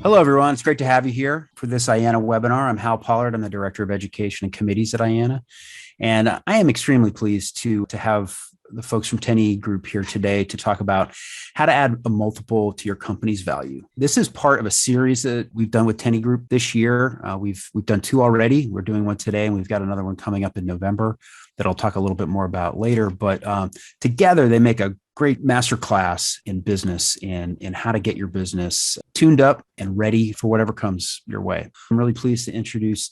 Hello, everyone. It's great to have you here for this IANA webinar. I'm Hal Pollard. I'm the Director of Education and Committees at IANA. And I am extremely pleased to have the folks from Tenny Group here today to talk about how to add a multiple to your company's value. This is part of a series that we've done with Tenny Group this year. We've done two already. We're doing one today, and we've got another one coming up in November that I'll talk a little bit more about later. But together, they make a great masterclass in business and in how to get your business tuned up and ready for whatever comes your way. I'm really pleased to introduce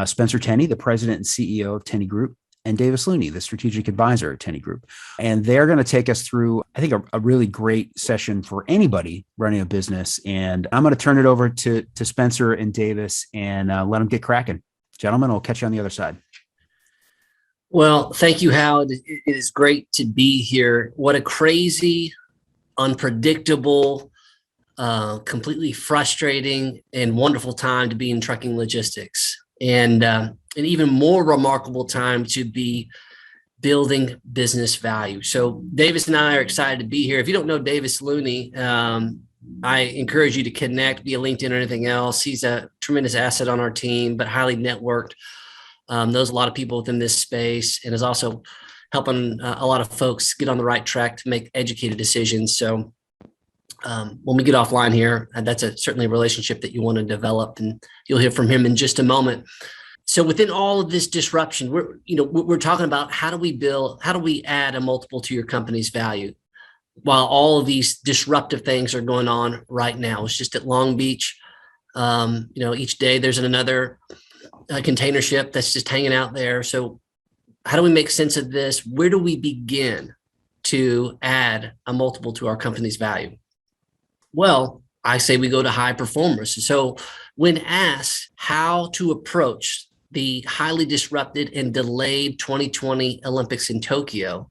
Spencer Tenny, the president and CEO of Tenny Group, and Davis Looney, the strategic advisor at Tenny Group. And they're going to take us through, I think, a really great session for anybody running a business. And I'm going to turn it over to Spencer and Davis and let them get cracking. Gentlemen, I'll catch you on the other side. Well, thank you, Hal. It is great to be here. What a crazy, unpredictable, completely frustrating and wonderful time to be in trucking logistics. And an even more remarkable time to be building business value. So Davis and I are excited to be here. If you don't know Davis Looney, I encourage you to connect via LinkedIn or anything else. He's a tremendous asset on our team, but highly networked. Knows a lot of people within this space and is also helping a lot of folks get on the right track to make educated decisions. So when we get offline here, that's certainly a relationship that you want to develop, and you'll hear from him in just a moment. So within all of this disruption, we're talking about how do we add a multiple to your company's value while all of these disruptive things are going on right now. It's just at Long Beach. Each day there's another container ship that's just hanging out there. So how do we make sense of this? Where do we begin to add a multiple to our company's value? Well, I say we go to high performers. So when asked how to approach the highly disrupted and delayed 2020 Olympics in Tokyo,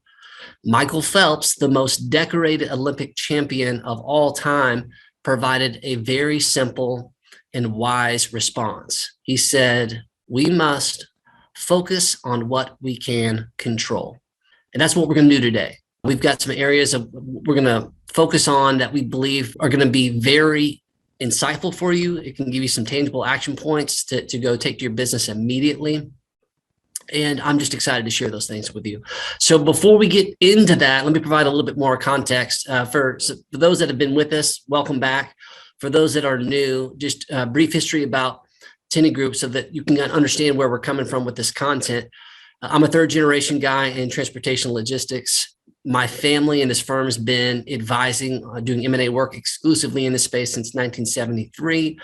Michael Phelps, the most decorated Olympic champion of all time, provided a very simple and wise response. He said, we must focus on what we can control. And that's what we're going to do today. We've got some areas we're going to focus on that we believe are going to be very insightful for you. It can give you some tangible action points to go take to your business immediately. And I'm just excited to share those things with you. So before we get into that, let me provide a little bit more context. For those that have been with us, welcome back. For those that are new, just a brief history about Tenny Group so that you can understand where we're coming from with this content. I'm a third generation guy in transportation logistics. My family and this firm has been advising, doing M&A work exclusively in this space since 1973.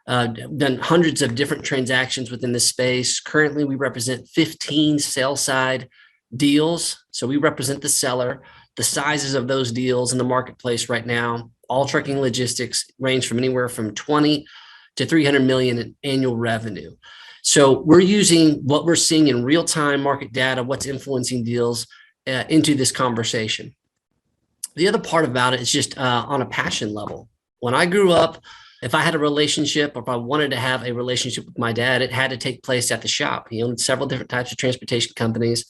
Done hundreds of different transactions within this space. Currently, we represent 15 sell-side deals. So we represent the seller. The sizes of those deals in the marketplace right now, all trucking logistics, range from anywhere from 20 to 300 million in annual revenue. So we're using what we're seeing in real-time market data, what's influencing deals into this conversation. The other part about it is just on a passion level. When I grew up, if I had a relationship or if I wanted to have a relationship with my dad, it had to take place at the shop. He owned several different types of transportation companies.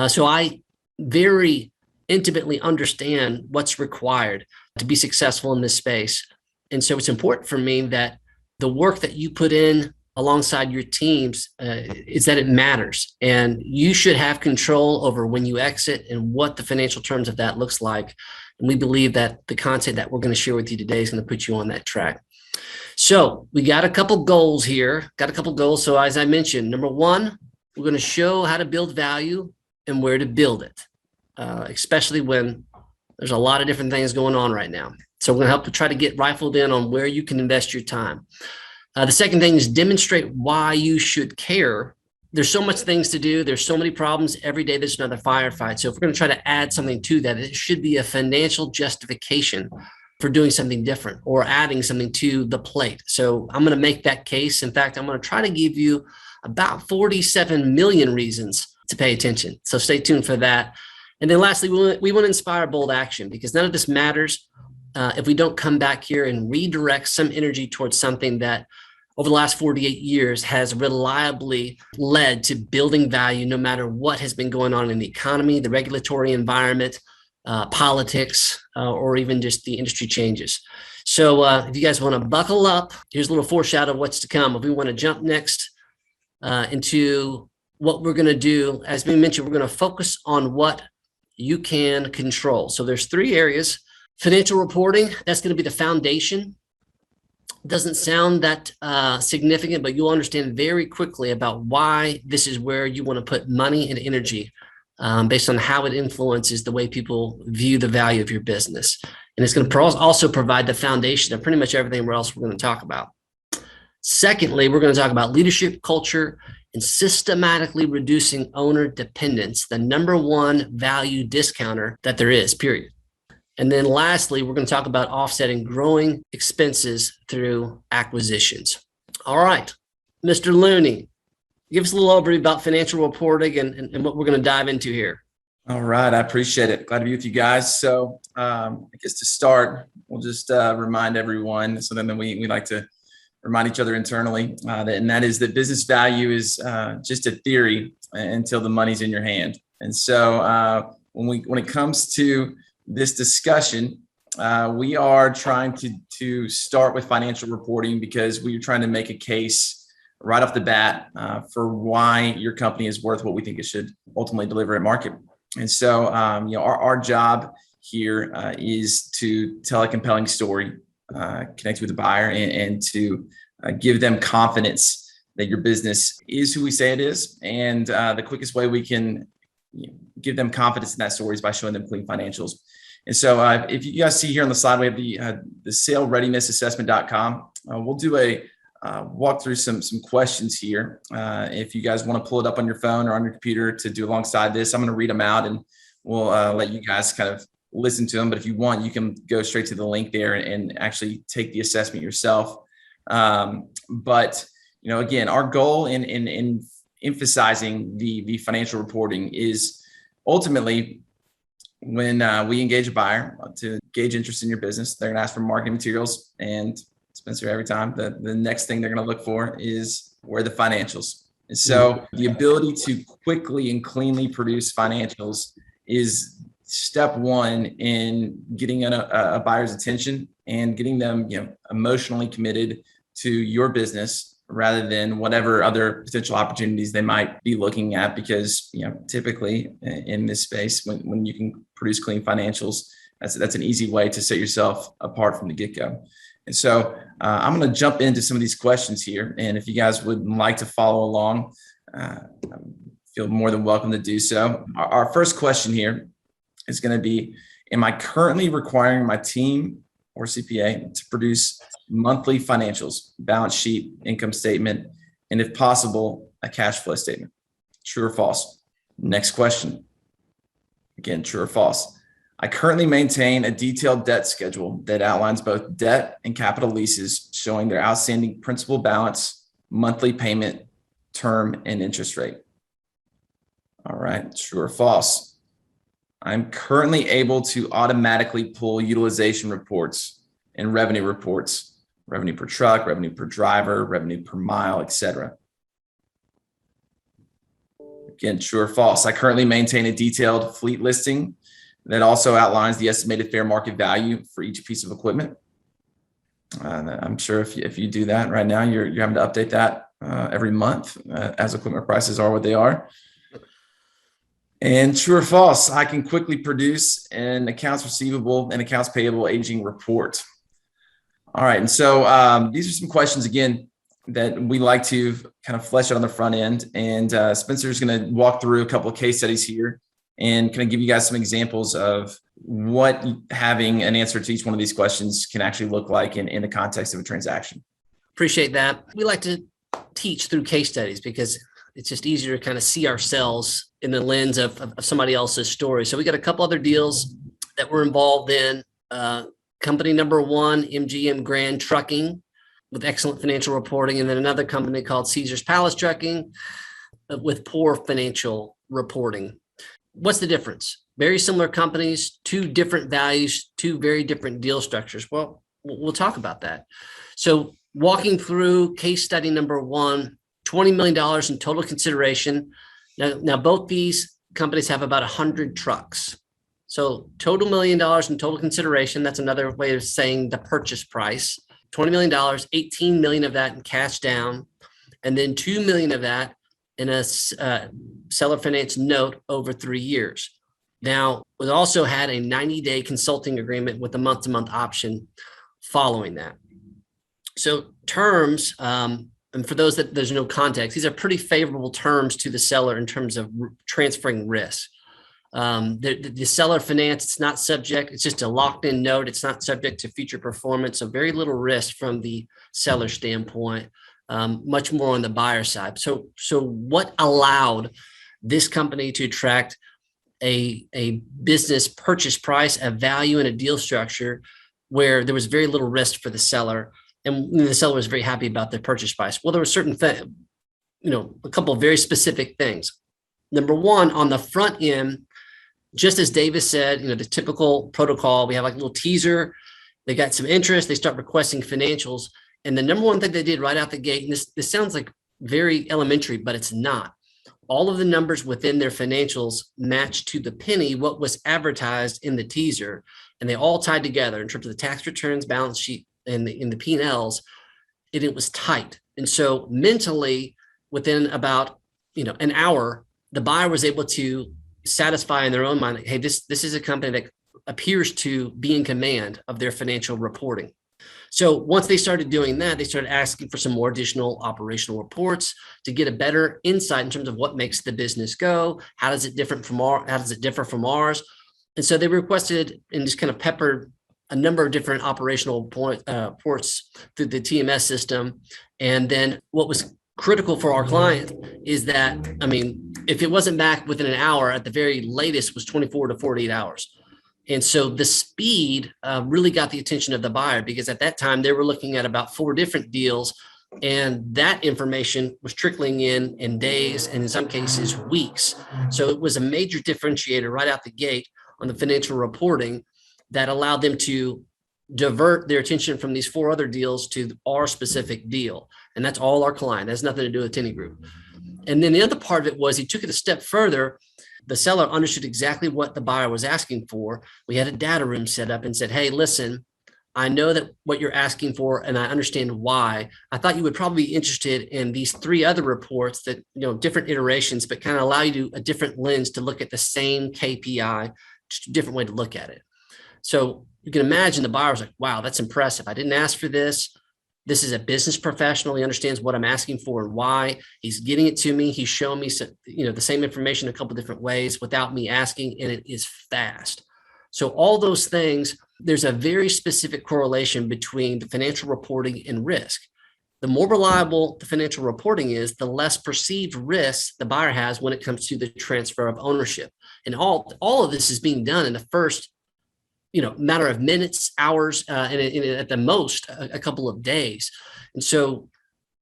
So I very intimately understand what's required to be successful in this space. And so it's important for me that the work that you put in alongside your teams is that it matters. And you should have control over when you exit and what the financial terms of that looks like. And we believe that the content that we're going to share with you today is going to put you on that track. So we got a couple goals here, So as I mentioned, number one, we're going to show how to build value and where to build it, especially when there's a lot of different things going on right now. So we're going to help to try to get rifled in on where you can invest your time. The second thing is demonstrate why you should care. There's so much things to do. There's so many problems. Every day there's another firefight. So if we're going to try to add something to that, it should be a financial justification for doing something different or adding something to the plate. So I'm going to make that case. In fact, I'm going to try to give you about 47 million reasons to pay attention. So stay tuned for that. And then lastly, we want to inspire bold action, because none of this matters if we don't come back here and redirect some energy towards something that over the last 48 years has reliably led to building value no matter what has been going on in the economy, the regulatory environment, politics, or even just the industry changes. So if you guys want to buckle up, here's a little foreshadow of what's to come. If we want to jump next into what we're going to do, as we mentioned, we're going to focus on what you can control. So there's 3 areas. Financial reporting, that's going to be the foundation. Doesn't sound that significant, but you'll understand very quickly about why this is where you want to put money and energy based on how it influences the way people view the value of your business. And it's going to also provide the foundation of pretty much everything else we're going to talk about. Secondly, we're going to talk about leadership culture and systematically reducing owner dependence, the #1 value discounter that there is, period. And then lastly, we're going to talk about offsetting growing expenses through acquisitions. All right, Mr. Looney, give us a little overview about financial reporting and what we're going to dive into here. All right, I appreciate it. Glad to be with you guys. So I guess to start, we'll just remind everyone, so then we like to remind each other internally, and that is that business value is just a theory until the money's in your hand. And so when it comes to this discussion, we are trying to start with financial reporting because we're trying to make a case right off the bat for why your company is worth what we think it should ultimately deliver at market. And so, our job here is to tell a compelling story, connect with the buyer, and to give them confidence that your business is who we say it is. And the quickest way we can give them confidence in that story is by showing them clean financials. And so if you guys see here on the slide, we have the salereadinessassessment.com. We'll do a walk through some questions here. If you guys want to pull it up on your phone or on your computer to do alongside this, I'm going to read them out and we'll let you guys kind of listen to them. But if you want, you can go straight to the link there and actually take the assessment yourself. But again, our goal in emphasizing the financial reporting is ultimately when we engage a buyer to gauge interest in your business, they're going to ask for marketing materials. And Spencer, every time the next thing they're going to look for is where the financials. And so the ability to quickly and cleanly produce financials is step 1 in getting a buyer's attention and getting them emotionally committed to your business rather than whatever other potential opportunities they might be looking at. Because typically in this space, when you can produce clean financials, that's an easy way to set yourself apart from the get-go. And so I'm going to jump into some of these questions here. And if you guys would like to follow along, feel more than welcome to do so. Our first question here is going to be, am I currently requiring my team or CPA to produce monthly financials, balance sheet, income statement, and if possible, a cash flow statement? True or false? Next question. Again, true or false? I currently maintain a detailed debt schedule that outlines both debt and capital leases, showing their outstanding principal balance, monthly payment, term, and interest rate. All right, true or false? I'm currently able to automatically pull utilization reports and revenue reports, revenue per truck, revenue per driver, revenue per mile, etc. Again, true or false? I currently maintain a detailed fleet listing that also outlines the estimated fair market value for each piece of equipment. I'm sure if you do that right now, you're having to update that every month as equipment prices are what they are. And true or false? I can quickly produce an accounts receivable and accounts payable aging report. All right. And so these are some questions, again, that we like to kind of flesh out on the front end. And Spencer is going to walk through a couple of case studies here and kind of give you guys some examples of what having an answer to each one of these questions can actually look like in the context of a transaction. Appreciate that. We like to teach through case studies because it's just easier to kind of see ourselves in the lens of somebody else's story. So we got a couple other deals that we're involved in. Company number 1, MGM Grand Trucking, with excellent financial reporting. And then another company called Caesar's Palace Trucking with poor financial reporting. What's the difference? Very similar companies, 2 different values, 2 very different deal structures. Well, we'll talk about that. So walking through case study number 1, $20 million in total consideration. Now both these companies have about 100 trucks. So total $1 million in total consideration. That's another way of saying the purchase price. $20 million, $18 million of that in cash down, and then $2 million of that in a seller finance note over 3 years. Now, we also had a 90-day consulting agreement with a month-to-month option following that. So terms, and for those that there's no context, these are pretty favorable terms to the seller in terms of transferring risk. The seller finance, it's not subject, it's just a locked-in note. It's not subject to future performance. So very little risk from the seller standpoint, much more on the buyer side. So what allowed this company to attract a business purchase price, a value, and a deal structure where there was very little risk for the seller, and the seller was very happy about their purchase price? Well, there were certain things, a couple of very specific things. Number one, on the front end, just as Davis said, the typical protocol, we have like a little teaser. They got some interest. They start requesting financials. And the number one thing they did right out the gate, and this sounds like very elementary, but it's not. All of the numbers within their financials matched to the penny what was advertised in the teaser, and they all tied together in terms of the tax returns, balance sheet, and in the P&Ls, and it was tight. And so mentally, within about an hour, the buyer was able to satisfy in their own mind, like, hey, this is a company that appears to be in command of their financial reporting. So once they started doing that, they started asking for some more additional operational reports to get a better insight in terms of what makes the business go. How does it differ from ours? And so they requested and just kind of peppered a number of different operational reports through the TMS system. And then what was critical for our client is that, if it wasn't back within an hour, at the very latest was 24 to 48 hours. And so the speed really got the attention of the buyer, because at that time they were looking at about 4 different deals, and that information was trickling in days, and in some cases weeks. So it was a major differentiator right out the gate on the financial reporting that allowed them to divert their attention from these 4 other deals to our specific deal. And that's all our client. That has nothing to do with Tenney Group. And then the other part of it was he took it a step further. The seller understood exactly what the buyer was asking for. We had a data room set up and said, hey, listen, I know that what you're asking for, and I understand why. I thought you would probably be interested in these 3 other reports that, different iterations, but kind of allow you to a different lens to look at the same KPI, just a different way to look at it. So you can imagine the buyer was like, wow, that's impressive. I didn't ask for this. This is a business professional. He understands what I'm asking for and why. He's getting it to me. He's showing me, the same information a couple of different ways without me asking, and it is fast. So all those things, there's a very specific correlation between the financial reporting and risk. The more reliable the financial reporting is, the less perceived risk the buyer has when it comes to the transfer of ownership. And all of this is being done in the first matter of minutes, hours, and at the most a couple of days. And so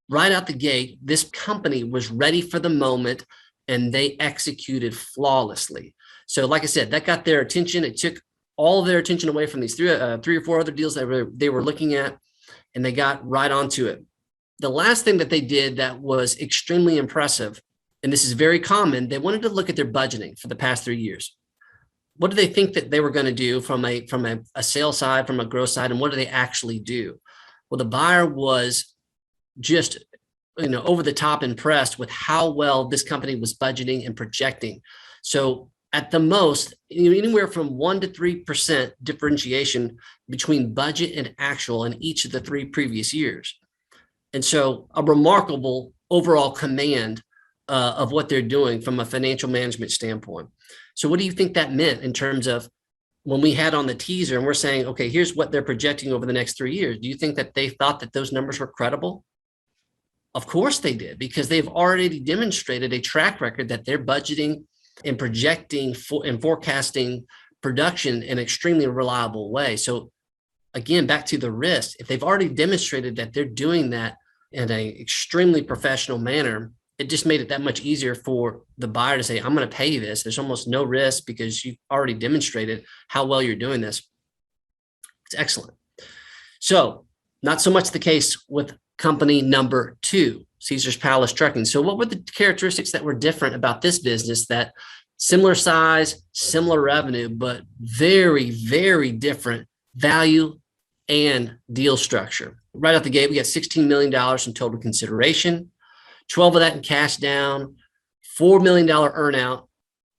right out the gate, this company was ready for the moment, and they executed flawlessly. So like I said, that got their attention. It took all of their attention away from these 3 or 4 other deals that they were looking at, and they got right onto it. The last thing that they did that was extremely impressive, and this is very common, they wanted to look at their budgeting for the past 3 years. What do they think that they were going to do from a sales side, from a growth side, and what do they actually do? Well, the buyer was just, over the top impressed with how well this company was budgeting and projecting. So at the most, anywhere from 1% to 3% differentiation between budget and actual in each of the 3 previous years. And so a remarkable overall command of what they're doing from a financial management standpoint. So what do you think that meant in terms of when we had on the teaser and we're saying, okay, here's what they're projecting over the next 3 years? Do you think that they thought that those numbers were credible? Of course they did, because they've already demonstrated a track record that they're budgeting and projecting and forecasting production in an extremely reliable way. So again, back to the risk, if they've already demonstrated that they're doing that in an extremely professional manner, it just made it that much easier for the buyer to say, I'm going to pay you this. There's almost no risk because you've already demonstrated how well you're doing this. It's excellent. So not so much the case with company number 2, Caesar's Palace Trucking. So what were the characteristics that were different about this business that similar size, similar revenue, but very, very different value and deal structure. Right out the gate, we got $16 million in total consideration, 12 of that in cash down, $4 million earnout,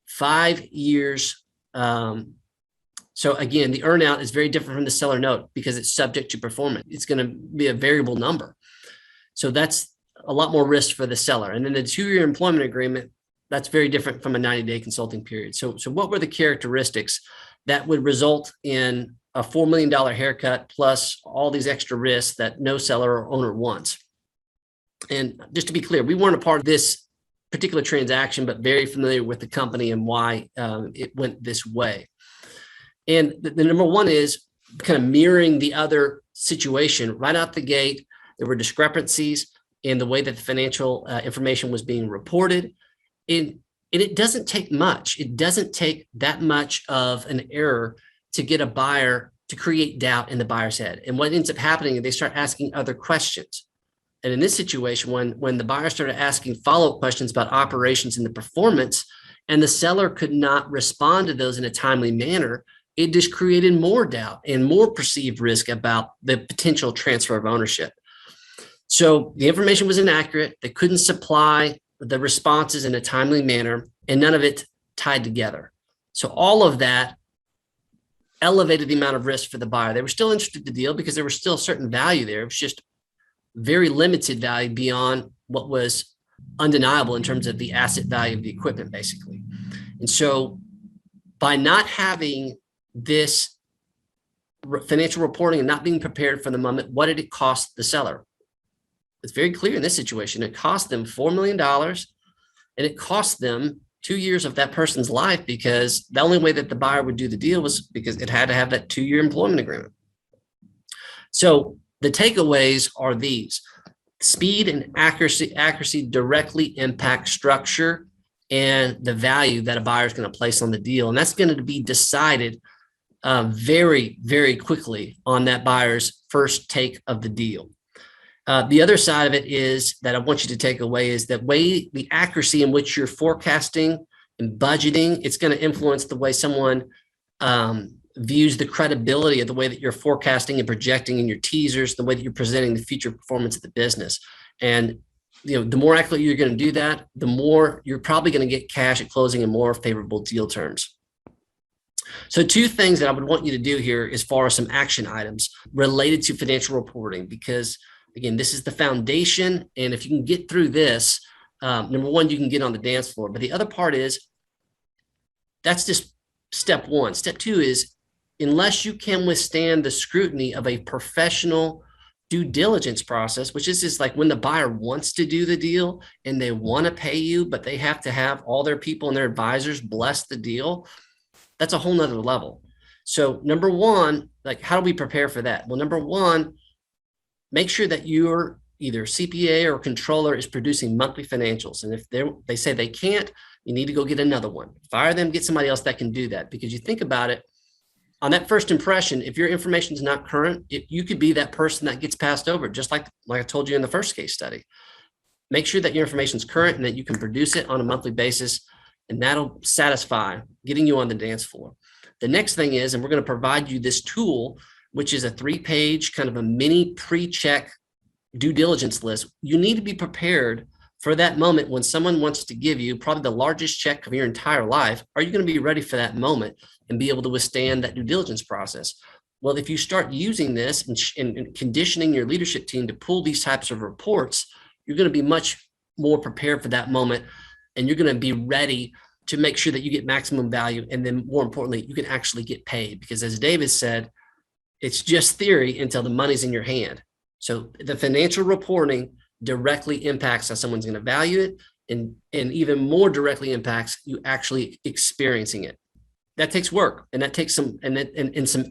5 years. So again, the earnout is very different from the seller note because it's subject to performance. It's going to be a variable number. So that's a lot more risk for the seller. And then the 2-year employment agreement, that's very different from a 90-day consulting period. So what were the characteristics that would result in a $4 million haircut plus all these extra risks that no seller or owner wants? And just to be clear, we weren't a part of this particular transaction, but very familiar with the company and why it went this way. And the number one is kind of mirroring the other situation. Right out the gate, there were discrepancies in the way that the financial information was being reported. And it doesn't take much. It doesn't take that much of an error to get a buyer to create doubt in the buyer's head. And what ends up happening is they start asking other questions. And in this situation, when the buyer started asking follow-up questions about operations and the performance, and the seller could not respond to those in a timely manner, it just created more doubt and more perceived risk about the potential transfer of ownership. So the information was inaccurate. They couldn't supply the responses in a timely manner, and none of it tied together. So all of that elevated the amount of risk for the buyer. They were still interested in the deal because there was still a certain value there. It was just very limited value beyond what was undeniable in terms of the asset value of the equipment, basically. And so by not having this financial reporting and not being prepared for the moment, what did it cost the seller? It's very clear in this situation. It cost them $4 million, and it cost them 2 years of that person's life, because the only way that the buyer would do the deal was because it had to have that 2-year employment agreement. So the takeaways are these: speed and accuracy directly impact structure and the value that a buyer is going to place on the deal. And that's going to be decided very, very quickly on that buyer's first take of the deal. The other side of it is that I want you to take away is that the accuracy in which you're forecasting and budgeting, it's going to influence the way someone views the credibility of the way that you're forecasting and projecting in your teasers, the way that you're presenting the future performance of the business. And the more accurately you're going to do that, the more you're probably going to get cash at closing and more favorable deal terms. So 2 things that I would want you to do here as far as some action items related to financial reporting, because again, this is the foundation. And if you can get through this, number one, you can get on the dance floor. But the other part is, that's just step 1. Step 2 is, unless you can withstand the scrutiny of a professional due diligence process, which is just like when the buyer wants to do the deal and they want to pay you, but they have to have all their people and their advisors bless the deal. That's a whole nother level. So number one, like, how do we prepare for that? Well, number one, make sure that your either CPA or controller is producing monthly financials. And if they say they can't, you need to go get another one. Fire them, get somebody else that can do that. Because you think about it, on that first impression, if your information is not current, you could be that person that gets passed over, just like I told you in the first case study. Make sure that your information is current and that you can produce it on a monthly basis, and that'll satisfy getting you on the dance floor. The next thing is, and we're going to provide you this tool, which is a 3-page kind of a mini pre-check due diligence list. You need to be prepared for that moment when someone wants to give you probably the largest check of your entire life. Are you going to be ready for that moment and be able to withstand that due diligence process? Well, if you start using this and conditioning your leadership team to pull these types of reports, you're going to be much more prepared for that moment, and you're going to be ready to make sure that you get maximum value. And then more importantly, you can actually get paid, because as David said, it's just theory until the money's in your hand. So the financial reporting directly impacts how someone's going to value it, and even more directly impacts you actually experiencing it. That takes work, and that takes some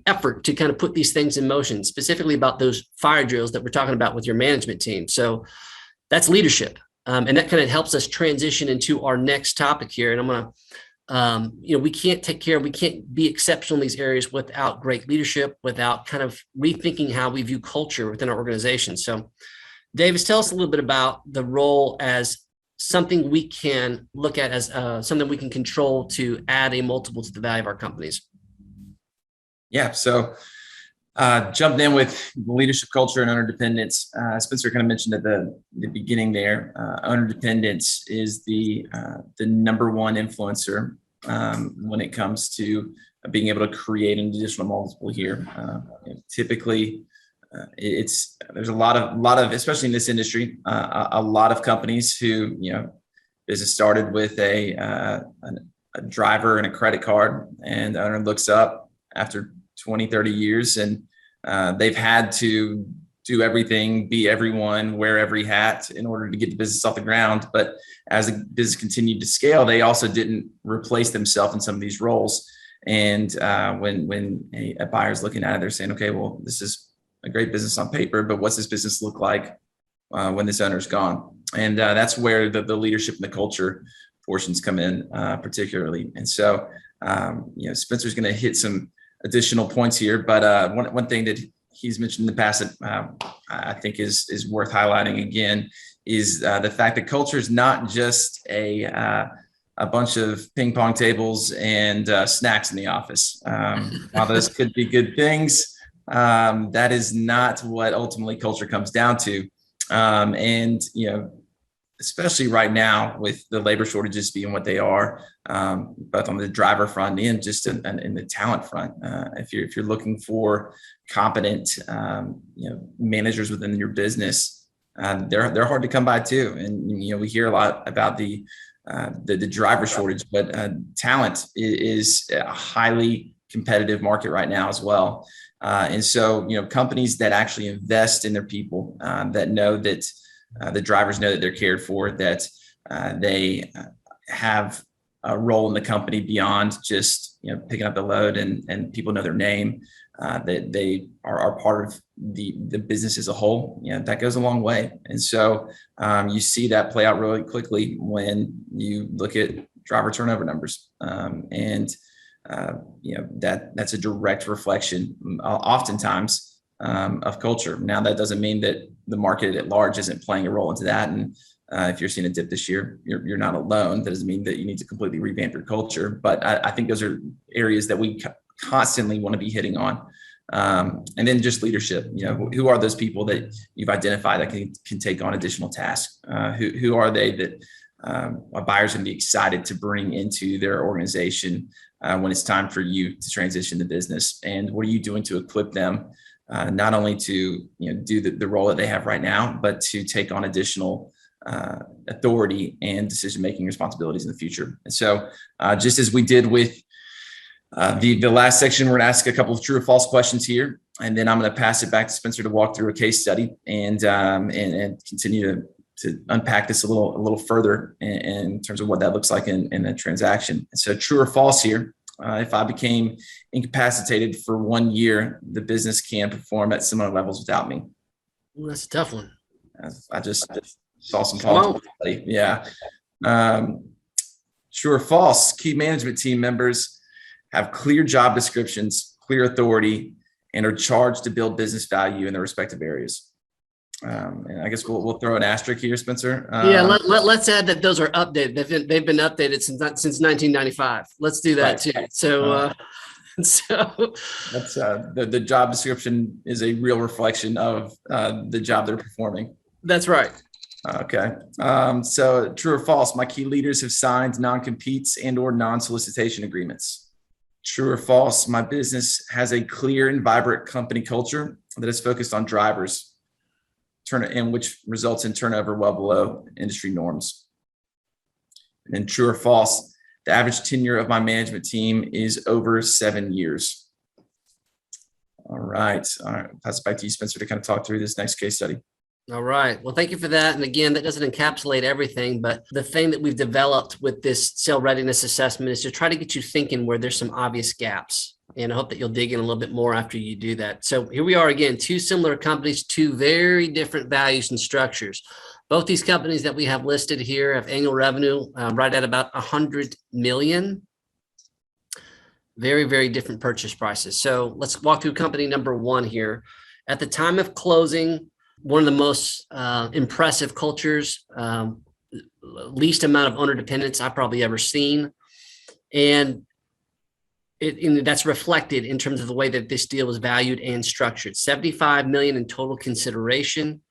effort to kind of put these things in motion, specifically about those fire drills that we're talking about with your management team. So that's leadership. And that kind of helps us transition into our next topic here. And I'm going to, we can't be exceptional in these areas without great leadership, without kind of rethinking how we view culture within our organization. So Davis, tell us a little bit about the role as something we can look at as something we can control to add a multiple to the value of our companies? Yeah. So jumped in with leadership culture and owner dependence. Spencer kind of mentioned at the beginning there, owner dependence is the number one influencer when it comes to being able to create an additional multiple here. Typically, there's a lot of, especially in this industry, a lot of companies who, business started with a driver and a credit card, and the owner looks up after 20, 30 years, and they've had to do everything, be everyone, wear every hat in order to get the business off the ground. But as the business continued to scale, they also didn't replace themselves in some of these roles. And when a buyer's looking at it, they're saying, okay, well, this is a great business on paper, but what's this business look like when this owner's gone? And that's where the leadership and the culture portions come in, particularly. And so, Spencer's going to hit some additional points here, but one thing that he's mentioned in the past that I think is worth highlighting again is the fact that culture is not just a bunch of ping pong tables and snacks in the office. While those could be good things, that is not what ultimately culture comes down to. And especially right now with the labor shortages being what they are, both on the driver front and just in the talent front. If you're looking for competent, managers within your business, they're hard to come by too. And we hear a lot about the driver shortage, but talent is a highly competitive market right now as well. And so, companies that actually invest in their people, that know that the drivers know that they're cared for, that they have a role in the company beyond just picking up the load and people know their name, that they are part of the business as a whole. That goes a long way. And so you see that play out really quickly when you look at driver turnover numbers, and that's a direct reflection oftentimes of culture. Now, that doesn't mean that the market at large isn't playing a role into that. And if you're seeing a dip this year, you're not alone. That doesn't mean that you need to completely revamp your culture. But I think those are areas that we constantly want to be hitting on. And then just leadership. Who are those people that you've identified that can take on additional tasks? Who are they that a buyer's going to be excited to bring into their organization when it's time for you to transition the business? And what are you doing to equip them, not only to do the role that they have right now, but to take on additional authority and decision-making responsibilities in the future? And so just as we did with the last section, we're going to ask a couple of true or false questions here, and then I'm going to pass it back to Spencer to walk through a case study and continue to unpack this a little further in terms of what that looks like in a transaction. So true or false here: if I became incapacitated for 1 year, the business can perform at similar levels without me. Well, that's a tough one. I just saw some false. Yeah. True or false: key management team members have clear job descriptions, clear authority, and are charged to build business value in their respective areas. And I guess we'll throw an asterisk here, Spencer. Let's add that those are updated. They've been updated since 1995. Let's do that too. So that's the job description is a real reflection of the job they're performing. That's right. Okay. So true or false: my key leaders have signed non-competes and/or non-solicitation agreements. True or false: my business has a clear and vibrant company culture that is focused on drivers, and which results in turnover well below industry norms. And then true or false: the average tenure of my management team is over 7 years. All right. Pass it back to you, Spencer, to kind of talk through this next case study. All right. Well, thank you for that. And again, that doesn't encapsulate everything, but the thing that we've developed with this sale readiness assessment is to try to get you thinking where there's some obvious gaps. And I hope that you'll dig in a little bit more after you do that. So here we are again, two similar companies, two very different values and structures. Both these companies that we have listed here have annual revenue right at about 100 million. Very, very different purchase prices. So let's walk through company number one here. At the time of closing, one of the most impressive cultures, least amount of owner dependence I've probably ever seen. And that's reflected in terms of the way that this deal was valued and structured. $75 million in total consideration.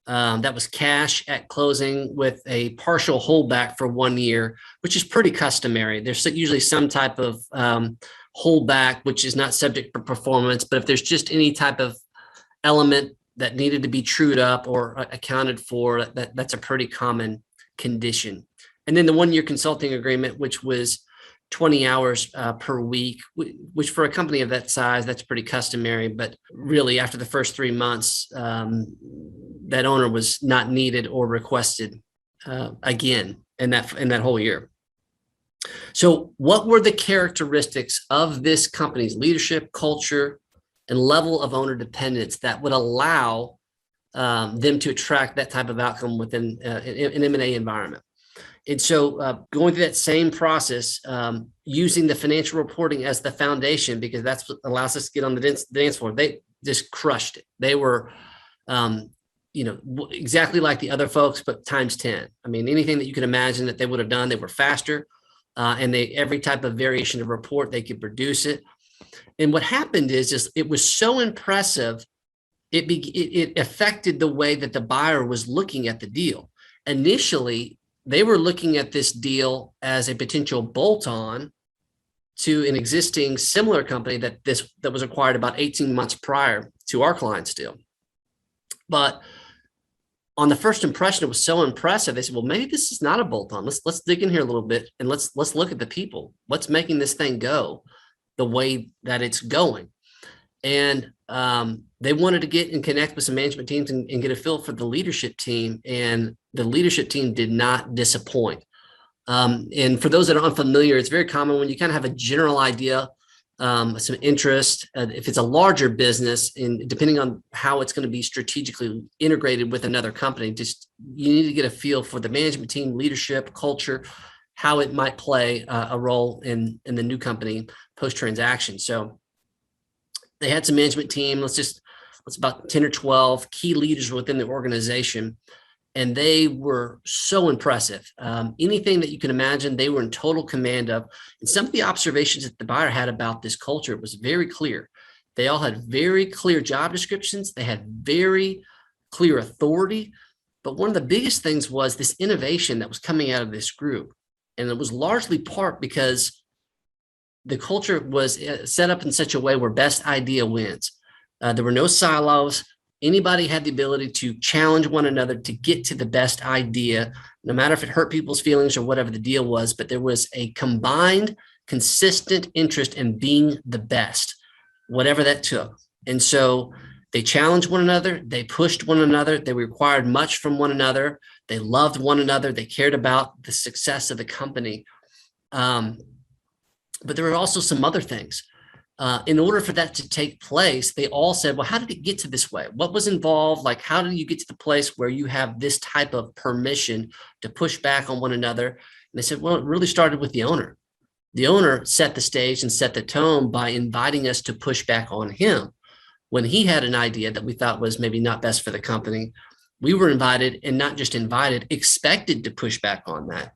That was cash at closing with a partial holdback for 1 year, which is pretty customary. There's usually some type of holdback, which is not subject to performance. But if there's just any type of element that needed to be trued up or accounted for, that's a pretty common condition. And then the 1 year consulting agreement, which was 20 hours per week, which for a company of that size, that's pretty customary. But really, after the first 3 months, that owner was not needed or requested again in that whole year. So what were the characteristics of this company's leadership, culture, and level of owner dependence that would allow them to attract that type of outcome within an M&A environment? And so going through that same process, using the financial reporting as the foundation, because that's what allows us to get on the dance floor, they just crushed it. They were, exactly like the other folks, but times 10. I mean, anything that you can imagine that they would have done, they were faster. And every type of variation of report, they could produce it. And what happened is it was so impressive, it affected the way that the buyer was looking at the deal. Initially, they were looking at this deal as a potential bolt-on to an existing similar company that was acquired about 18 months prior to our client's deal. But on the first impression, it was so impressive. They said, well, maybe this is not a bolt-on. Let's dig in here a little bit and let's look at the people. What's making this thing go the way that it's going? And they wanted to get and connect with some management teams and get a feel for the leadership team. And the leadership team did not disappoint. And for those that are unfamiliar, it's very common when you kind of have a general idea, some interest, if it's a larger business, and depending on how it's going to be strategically integrated with another company, just you need to get a feel for the management team, leadership, culture, how it might play a role in the new company post-transaction. So they had some management team, it's about 10 or 12 key leaders within the organization. And they were so impressive. Anything that you can imagine, they were in total command of. And some of the observations that the buyer had about this culture was very clear. They all had very clear job descriptions. They had very clear authority. But one of the biggest things was this innovation that was coming out of this group. And it was largely part because the culture was set up in such a way where best idea wins. There were no silos. Anybody had the ability to challenge one another to get to the best idea, no matter if it hurt people's feelings or whatever the deal was, but there was a combined, consistent interest in being the best, whatever that took. And so they challenged one another, they pushed one another, they required much from one another, they loved one another, they cared about the success of the company. But there were also some other things. In order for that to take place, they all said, well, how did it get to this way? What was involved? Like, how did you get to the place where you have this type of permission to push back on one another? And they said, well, it really started with the owner. The owner set the stage and set the tone by inviting us to push back on him. When he had an idea that we thought was maybe not best for the company, we were invited, and not just invited, expected to push back on that.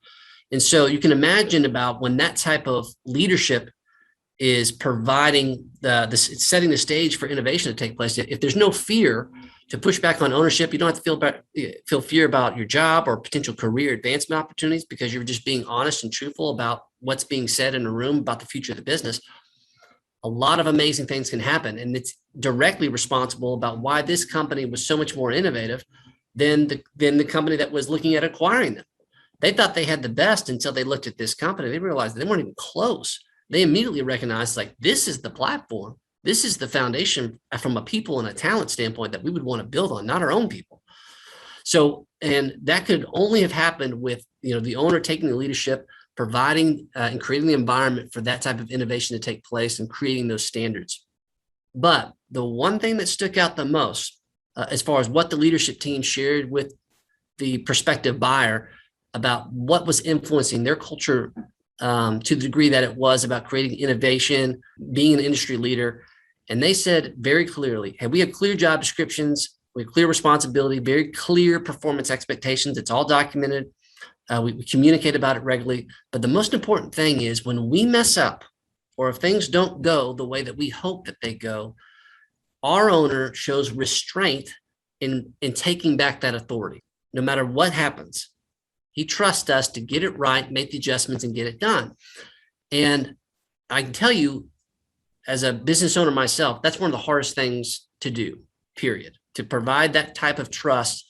And so you can imagine about when that type of leadership is providing setting the stage for innovation to take place. If there's no fear to push back on ownership, you don't have to feel fear about your job or potential career advancement opportunities, because you're just being honest and truthful about what's being said in a room about the future of the business. A lot of amazing things can happen, and it's directly responsible about why this company was so much more innovative than the company that was looking at acquiring them. They thought they had the best until they looked at this company. They realized they weren't even close. They immediately recognized, like, this is the platform. This is the foundation from a people and a talent standpoint that we would want to build on, not our own people. So, and that could only have happened with, the owner taking the leadership, providing and creating the environment for that type of innovation to take place and creating those standards. But the one thing that stuck out the most, as far as what the leadership team shared with the prospective buyer about what was influencing their culture, to the degree that it was about creating innovation, being an industry leader. And they said very clearly, hey, we have clear job descriptions, we have clear responsibility, very clear performance expectations. It's all documented. We communicate about it regularly. But the most important thing is when we mess up or if things don't go the way that we hope that they go, our owner shows restraint in taking back that authority. No matter what happens, he trusts us to get it right, make the adjustments, and get it done. And I can tell you, as a business owner myself, that's one of the hardest things to do, period, to provide that type of trust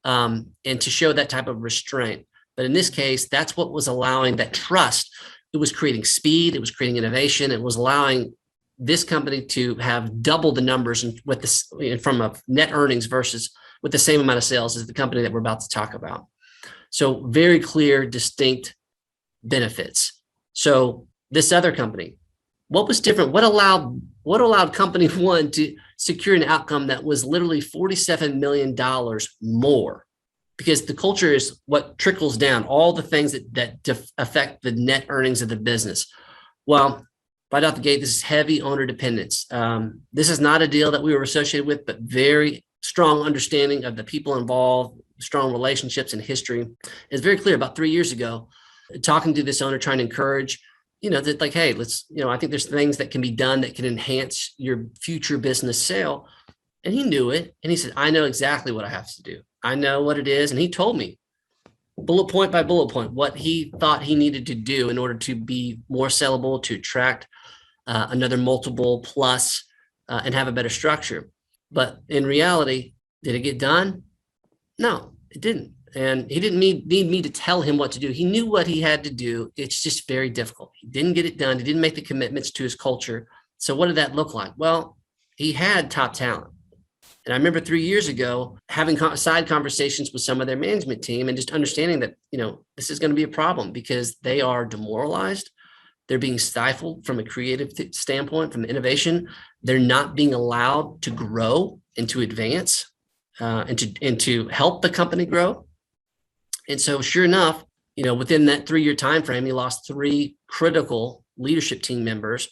and to show that type of restraint. But in this case, that's what was allowing that trust. It was creating speed. It was creating innovation. It was allowing this company to have double the numbers with this from a net earnings versus with the same amount of sales as the company that we're about to talk about. So very clear, distinct benefits. So this other company, what was different? What allowed company one to secure an outcome that was literally $47 million more? Because the culture is what trickles down, all the things that affect the net earnings of the business. Well, right out the gate, this is heavy owner dependence. This is not a deal that we were associated with, but very strong understanding of the people involved, strong relationships and history. It's very clear about 3 years ago, talking to this owner, trying to encourage, that like, hey, let's, I think there's things that can be done that can enhance your future business sale. And he knew it. And he said, I know exactly what I have to do. I know what it is. And he told me bullet point by bullet point what he thought he needed to do in order to be more sellable, to attract another multiple plus and have a better structure. But in reality, did it get done? No, it didn't. And he didn't need me to tell him what to do. He knew what he had to do. It's just very difficult. He didn't get it done. He didn't make the commitments to his culture. So what did that look like? Well, he had top talent. And I remember 3 years ago having side conversations with some of their management team and just understanding that, this is going to be a problem because they are demoralized. They're being stifled from a creative standpoint, from innovation. They're not being allowed to grow and to advance and to help the company grow. And so sure enough, within that 3-year time frame, he lost 3 critical leadership team members.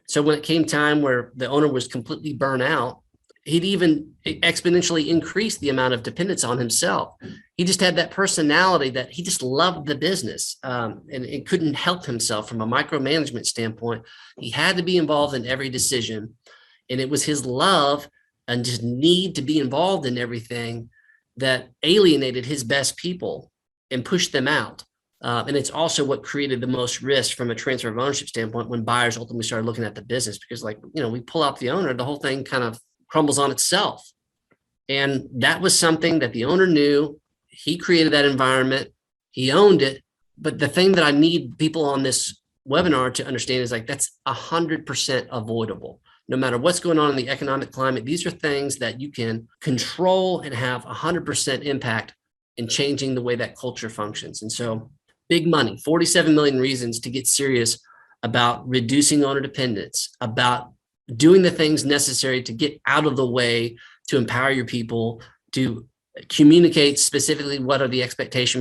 So when it came time where the owner was completely burnt out, he'd even exponentially increased the amount of dependence on himself. He just had that personality that he just loved the business and couldn't help himself from a micromanagement standpoint. He had to be involved in every decision. And it was his love and just need to be involved in everything that alienated his best people and pushed them out. And it's also what created the most risk from a transfer of ownership standpoint when buyers ultimately started looking at the business, because we pull out the owner, the whole thing kind of crumbles on itself. And that was something that the owner knew. He created that environment. He owned it. But the thing that I need people on this webinar to understand is that's 100% avoidable. No matter what's going on in the economic climate, these are things that you can control and have 100% impact in changing the way that culture functions. And so big money, 47 million reasons to get serious about reducing owner dependence, about doing the things necessary to get out of the way, to empower your people, to communicate specifically what are the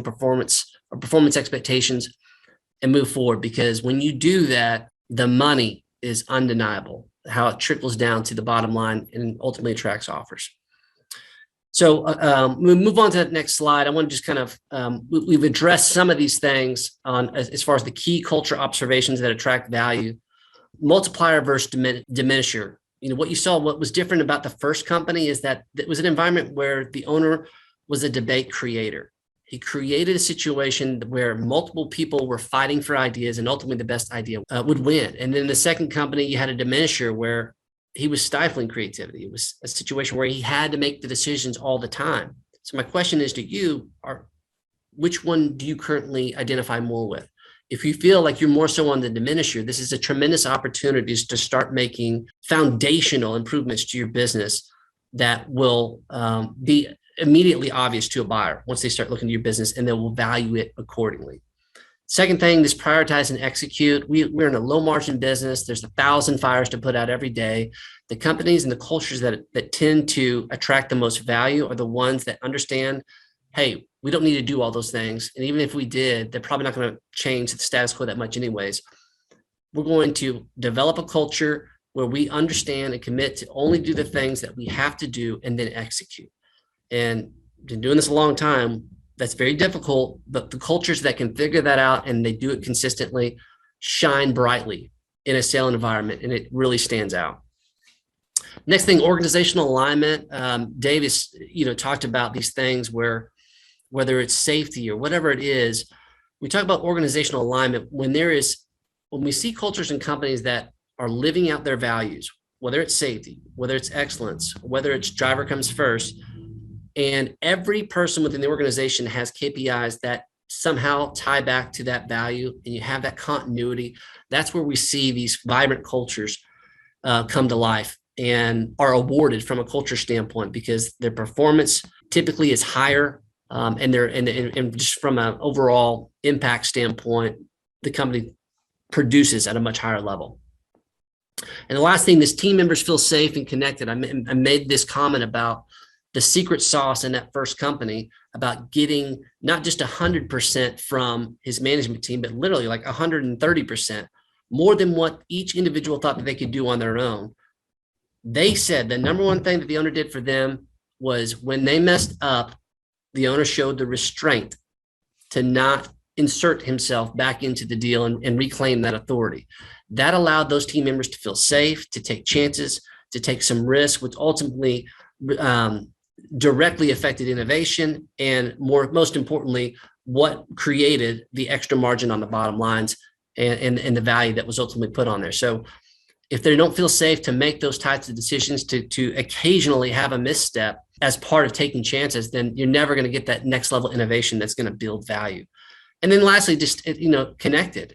performance expectations, and move forward. Because when you do that, the money is undeniable, how it trickles down to the bottom line and ultimately attracts offers. So we'll move on to that next slide. I want to just kind of, we've addressed some of these things as far as the key culture observations that attract value. Multiplier versus diminisher. What you saw, what was different about the first company is that it was an environment where the owner was a debate creator. He created a situation where multiple people were fighting for ideas and ultimately the best idea would win. And then the second company, you had a diminisher where he was stifling creativity. It was a situation where he had to make the decisions all the time. So my question is to you, which one do you currently identify more with? If you feel like you're more so on the diminisher, this is a tremendous opportunity to start making foundational improvements to your business that will be immediately obvious to a buyer once they start looking at your business, and they will value it accordingly. Second thing is prioritize and execute. We're in a low margin business. There's 1,000 fires to put out every day. The companies and the cultures that tend to attract the most value are the ones that understand, hey, we don't need to do all those things. And even if we did, they're probably not going to change the status quo that much anyways. We're going to develop a culture where we understand and commit to only do the things that we have to do and then execute. And been doing this a long time. That's very difficult, but the cultures that can figure that out and they do it consistently shine brightly in a sale environment, and it really stands out. Next thing, organizational alignment. Davis, talked about these things where whether it's safety or whatever it is, we talk about organizational alignment when we see cultures and companies that are living out their values, whether it's safety, whether it's excellence, whether it's driver comes first, and every person within the organization has KPIs that somehow tie back to that value, and you have that continuity. That's where we see these vibrant cultures come to life and are awarded from a culture standpoint, because their performance typically is higher, and just from an overall impact standpoint, the company produces at a much higher level. And the last thing, this team members feel safe and connected. I made this comment about the secret sauce in that first company, about getting not just 100% from his management team, but literally like 130%, more than what each individual thought that they could do on their own. They said the number one thing that the owner did for them was when they messed up, the owner showed the restraint to not insert himself back into the deal and reclaim that authority. That allowed those team members to feel safe, to take chances, to take some risk, which ultimately directly affected innovation, and most importantly, what created the extra margin on the bottom lines and the value that was ultimately put on there. So if they don't feel safe to make those types of decisions, to occasionally have a misstep as part of taking chances, then you're never going to get that next level innovation that's going to build value. And then lastly, just, connected.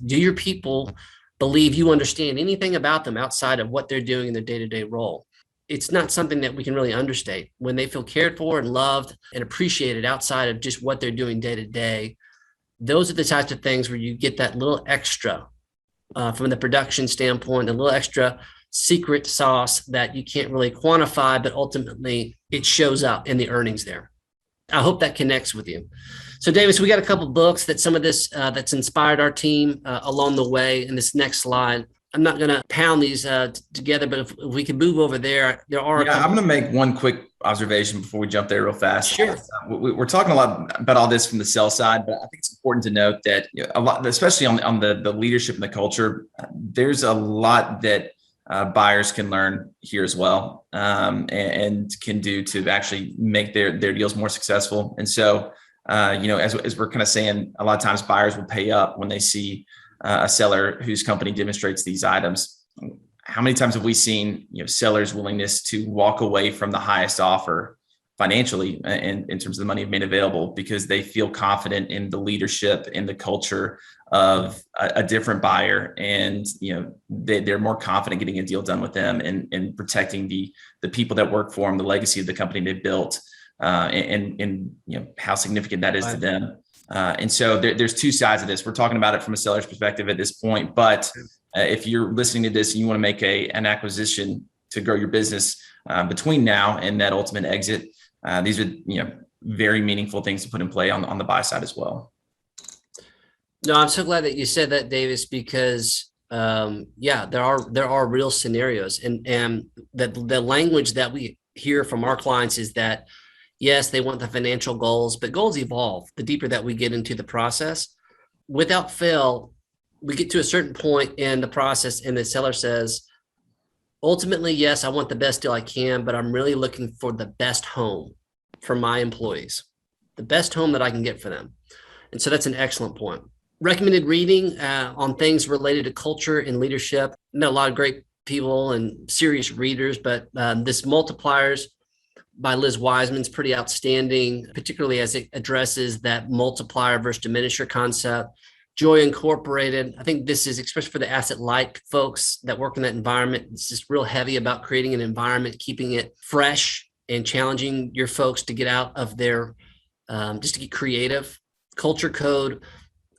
Do your people believe you understand anything about them outside of what they're doing in their day-to-day role? It's not something that we can really understate. When they feel cared for and loved and appreciated outside of just what they're doing day to day, those are the types of things where you get that little extra from the production standpoint, a little extra secret sauce that you can't really quantify, but ultimately it shows up in the earnings there. I hope that connects with you. So Davis, we got a couple books that some of this that's inspired our team along the way. In this next slide, I'm not going to pound these together, but if we can move over there are. Yeah, I'm going to make one quick observation before we jump there real fast. Sure. We're talking a lot about all this from the sell side, but I think it's important to note that a lot, especially on the leadership and the culture, there's a lot that buyers can learn here as well, and can do to actually make their deals more successful. And so, as we're kind of saying, a lot of times buyers will pay up when they see a seller whose company demonstrates these items. How many times have we seen, sellers' willingness to walk away from the highest offer financially and in terms of the money made available because they feel confident in the leadership, in the culture of a different buyer, and they're more confident getting a deal done with them and protecting the people that work for them, the legacy of the company they built, and how significant that is to them. And so there's two sides of this. We're talking about it from a seller's perspective at this point, but if you're listening to this and you want to make an acquisition to grow your business between now and that ultimate exit, these are very meaningful things to put in play on the buy side as well. No, I'm so glad that you said that, Davis, because there are real scenarios, and the language that we hear from our clients is that yes, they want the financial goals, but goals evolve the deeper that we get into the process. Without fail, we get to a certain point in the process and the seller says, ultimately, yes, I want the best deal I can, but I'm really looking for the best home for my employees, the best home that I can get for them. And so that's an excellent point. Recommended reading on things related to culture and leadership. I met a lot of great people and serious readers, but this Multipliers by Liz Wiseman is pretty outstanding, particularly as it addresses that multiplier versus diminisher concept. Joy Incorporated, I think this is, especially for the asset light folks that work in that environment, it's just real heavy about creating an environment, keeping it fresh and challenging your folks to get out of their, just to get creative. Culture Code.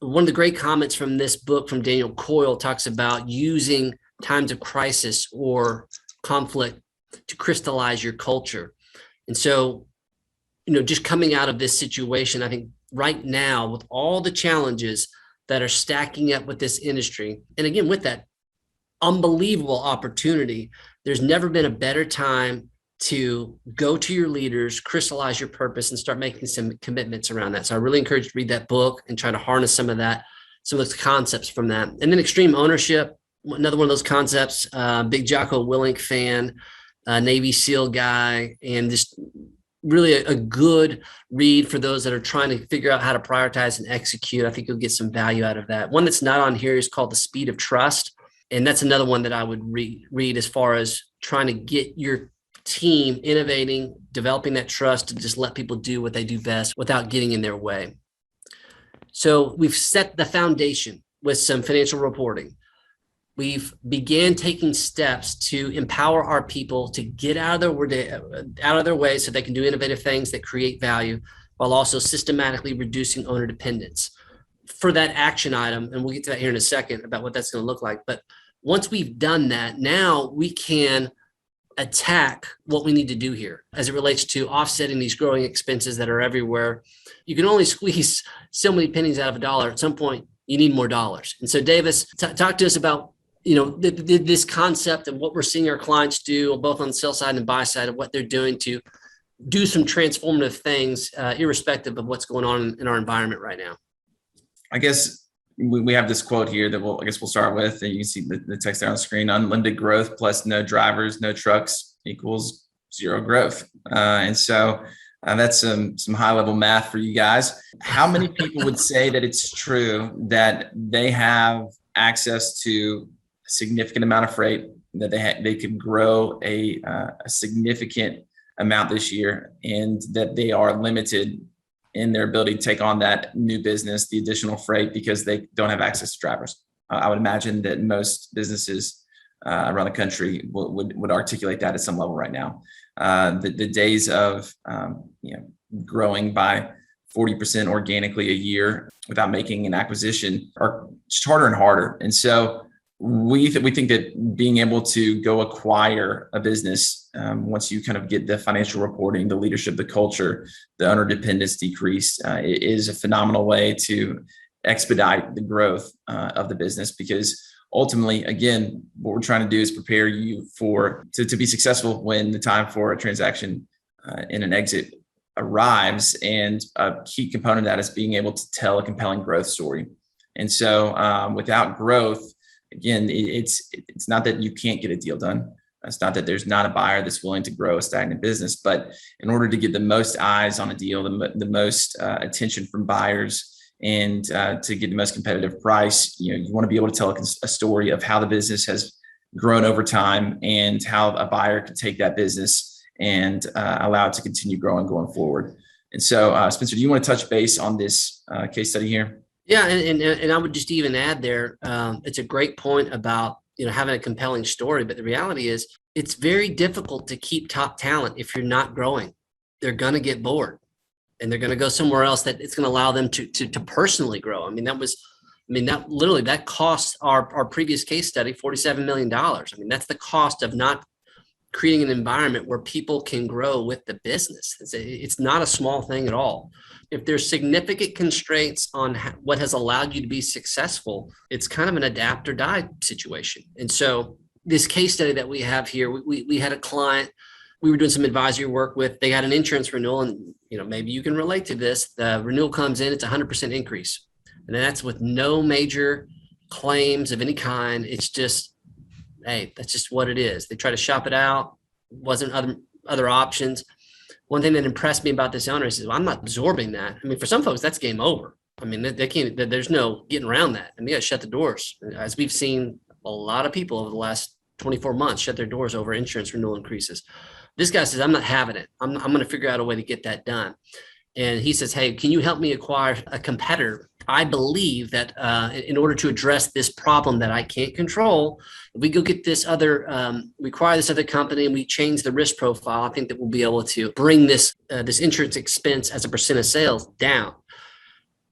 One of the great comments from this book from Daniel Coyle talks about using times of crisis or conflict to crystallize your culture. And so, just coming out of this situation, I think right now with all the challenges that are stacking up with this industry, and again, with that unbelievable opportunity, there's never been a better time to go to your leaders, crystallize your purpose, and start making some commitments around that. So I really encourage you to read that book and try to harness some of those concepts from that. And then extreme ownership, another one of those concepts, big Jocko Willink fan, Navy SEAL guy, and just really a good read for those that are trying to figure out how to prioritize and execute. I think you'll get some value out of that. One that's not on here is called The Speed of Trust. And that's another one that I would read as far as trying to get your team innovating, developing that trust to just let people do what they do best without getting in their way. So we've set the foundation with some financial reporting. We've began taking steps to empower our people to get out of their way so they can do innovative things that create value while also systematically reducing owner dependence. For that action item, and we'll get to that here in a second about what that's going to look like. But once we've done that, now we can attack what we need to do here as it relates to offsetting these growing expenses that are everywhere. You can only squeeze so many pennies out of a dollar. At some point, you need more dollars. And so, Davis, talk to us about this concept of what we're seeing our clients do, both on the sell side and buy side, of what they're doing to do some transformative things, irrespective of what's going on in our environment right now. I guess we have this quote here that we'll start with, and you can see the text there on the screen: unlimited growth plus no drivers, no trucks equals zero growth. And so that's some high level math for you guys. How many people would say that it's true that they have access to a significant amount of freight, that they could grow a significant amount this year, and that they are limited in their ability to take on that new business, the additional freight, because they don't have access to drivers? I would imagine that most businesses around the country would articulate that at some level right now. The days of growing by 40% organically a year without making an acquisition are just harder and harder. And so we think that being able to go acquire a business, once you kind of get the financial reporting, the leadership, the culture, the owner dependence decrease, is a phenomenal way to expedite the growth of the business. Because ultimately, again, what we're trying to do is prepare you to be successful when the time for a transaction and an exit arrives. And a key component of that is being able to tell a compelling growth story. And so without growth, again, it's not that you can't get a deal done. It's not that there's not a buyer that's willing to grow a stagnant business, but in order to get the most eyes on a deal, the most attention from buyers, and to get the most competitive price, you want to be able to tell a story of how the business has grown over time and how a buyer can take that business and allow it to continue growing going forward. And so, Spencer, do you want to touch base on this case study here? Yeah, and I would just even add there, it's a great point about having a compelling story, but the reality is it's very difficult to keep top talent if you're not growing. They're going to get bored, and they're going to go somewhere else that it's going to allow them to personally grow. That cost our previous case study $47 million. That's the cost of not creating an environment where people can grow with the business. It's not a small thing at all. If there's significant constraints on what has allowed you to be successful, it's kind of an adapt or die situation. And so this case study that we have here, we had a client we were doing some advisory work with. They had an insurance renewal, and maybe you can relate to this. The renewal comes in, it's 100% increase. And that's with no major claims of any kind. It's just, hey, that's just what it is. They try to shop it out. Wasn't other options. One thing that impressed me about this owner is, well, I'm not absorbing that. For some folks, that's game over. They can't, there's no getting around that. You got to shut the doors. As we've seen a lot of people over the last 24 months shut their doors over insurance renewal increases. This guy says, I'm not having it. I'm going to figure out a way to get that done. And he says, hey, can you help me acquire a competitor? I believe that in order to address this problem that I can't control, if we go get this other, we acquire this other company and we change the risk profile, I think that we'll be able to bring this insurance expense as a percent of sales down.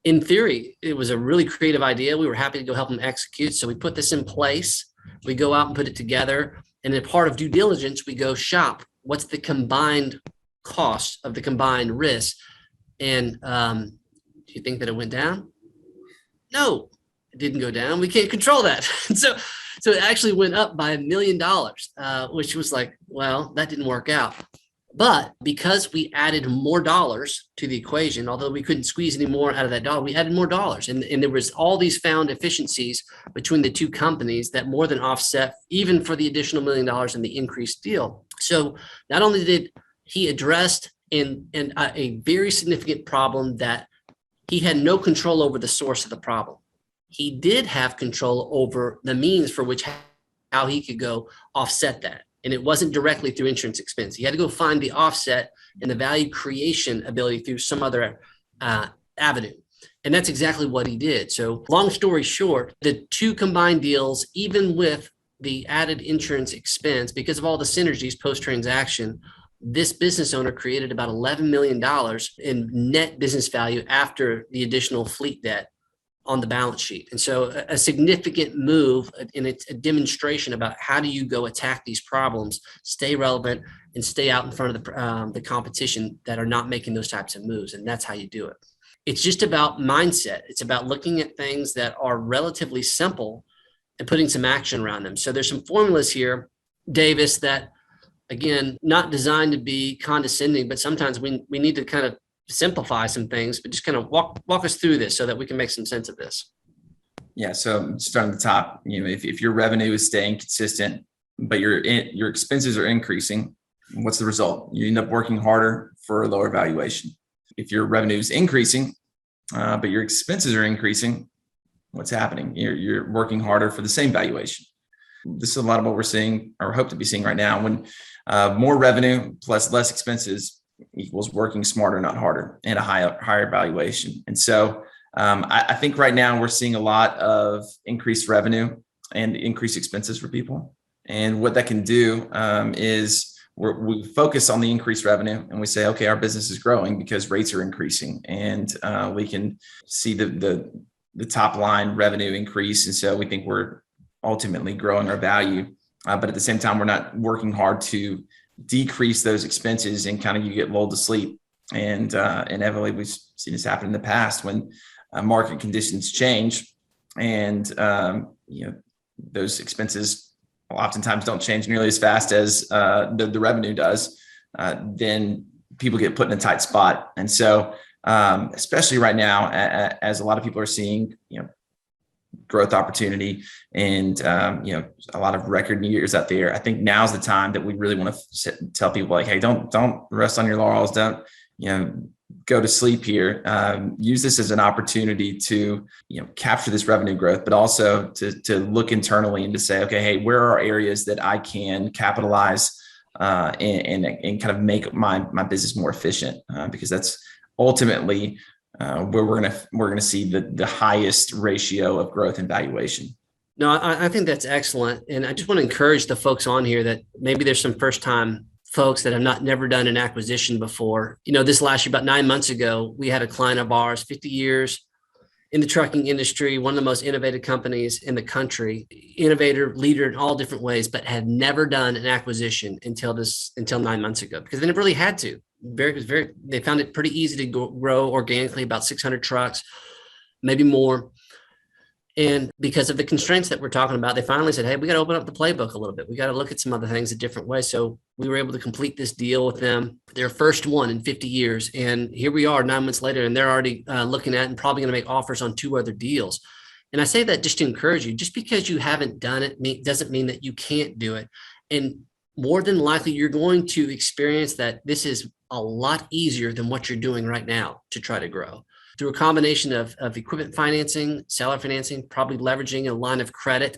In theory, it was a really creative idea. We were happy to go help them execute. So we put this in place. We go out and put it together. And in part of due diligence, we go shop. What's the combined cost of the combined risk? And do you think that it went down? No, it didn't go down. We can't control that. So it actually went up by $1 million, which was like, well, that didn't work out. But because we added more dollars to the equation, although we couldn't squeeze any more out of that dollar, we added more dollars. And there was all these found efficiencies between the two companies that more than offset even for the additional $1 million in the increased deal. So not only did he address a very significant problem that he had no control over the source of the problem, he did have control over the means for which how he could go offset that. And it wasn't directly through insurance expense. He had to go find the offset and the value creation ability through some other avenue. And that's exactly what he did. So long story short, the two combined deals, even with the added insurance expense, because of all the synergies post-transaction, this business owner created about $11 million in net business value after the additional fleet debt on the balance sheet. And so a significant move, and it's a demonstration about how do you go attack these problems, stay relevant, and stay out in front of the competition that are not making those types of moves. And that's how you do it. It's just about mindset. It's about looking at things that are relatively simple and putting some action around them. So there's some formulas here, Davis, that, again, not designed to be condescending, but sometimes we need to kind of simplify some things, but just kind of walk us through this so that we can make some sense of this. Yeah. So starting at the top, if your revenue is staying consistent, but your expenses are increasing, what's the result? You end up working harder for a lower valuation. If your revenue is increasing, but your expenses are increasing, what's happening? You're working harder for the same valuation. This is a lot of what we're seeing or hope to be seeing right now. When more revenue plus less expenses equals working smarter, not harder, and a higher valuation. And so I think right now we're seeing a lot of increased revenue and increased expenses for people. And what that can do is we focus on the increased revenue and we say, okay, our business is growing because rates are increasing, and we can see the top line revenue increase. And so we think we're ultimately growing our value. But at the same time, we're not working hard to decrease those expenses, and kind of you get lulled to sleep. And inevitably, we've seen this happen in the past when market conditions change, and those expenses oftentimes don't change nearly as fast as the revenue does. Then people get put in a tight spot. And so, especially right now, as a lot of people are seeing, growth opportunity and a lot of record years out there, I think now's the time that we really want to tell people, like, hey, don't rest on your laurels, don't go to sleep here. Use this as an opportunity to capture this revenue growth, but also to look internally and to say, okay, hey, where are areas that I can capitalize and kind of make my business more efficient, because that's ultimately where we're gonna see the highest ratio of growth and valuation. No, I think that's excellent. And I just want to encourage the folks on here that maybe there's some first time folks that have never done an acquisition before. This last year, about 9 months ago, we had a client of ours, 50 years in the trucking industry, one of the most innovative companies in the country, innovator, leader in all different ways, but had never done an acquisition until 9 months ago, because they never really had to. They found it pretty easy to grow organically, about 600 trucks, maybe more. And because of the constraints that we're talking about, they finally said, hey, we got to open up the playbook a little bit. We got to look at some other things a different way. So we were able to complete this deal with them, their first one in 50 years. And here we are 9 months later, and they're already looking at and probably going to make offers on 2 other deals. And I say that just to encourage you. Just because you haven't done it doesn't mean that you can't do it. And more than likely, you're going to experience that this is a lot easier than what you're doing right now to try to grow. Through a combination of equipment financing, seller financing, probably leveraging a line of credit,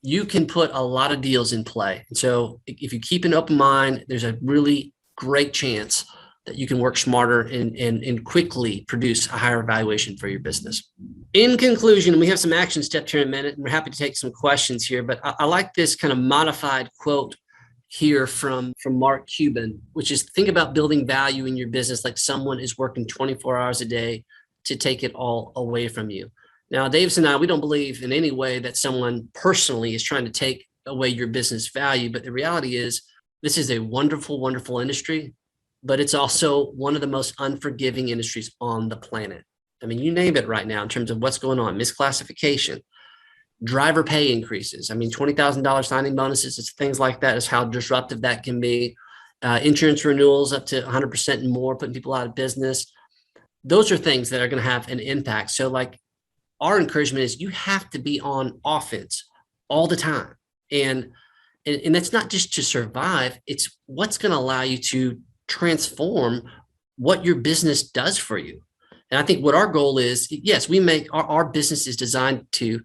you can put a lot of deals in play. And so if you keep an open mind, there's a really great chance that you can work smarter and quickly produce a higher valuation for your business. In conclusion, we have some action steps here in a minute, and we're happy to take some questions here, but I like this kind of modified quote here from Mark Cuban, which is, think about building value in your business like someone is working 24 hours a day to take it all away from you. Now, Davis and I, we don't believe in any way that someone personally is trying to take away your business value, but the reality is this is a wonderful, wonderful industry, but it's also one of the most unforgiving industries on the planet. I mean, you name it right now in terms of what's going on, misclassification, driver pay increases. I mean, $20,000 signing bonuses, it's things like that is how disruptive that can be. insurance renewals up to 100% and more, putting people out of business. Those are things that are going to have an impact. So like our encouragement is you have to be on offense all the time. And that's not just to survive. It's what's going to allow you to transform what your business does for you. And I think what our goal is, yes, we make our business is designed to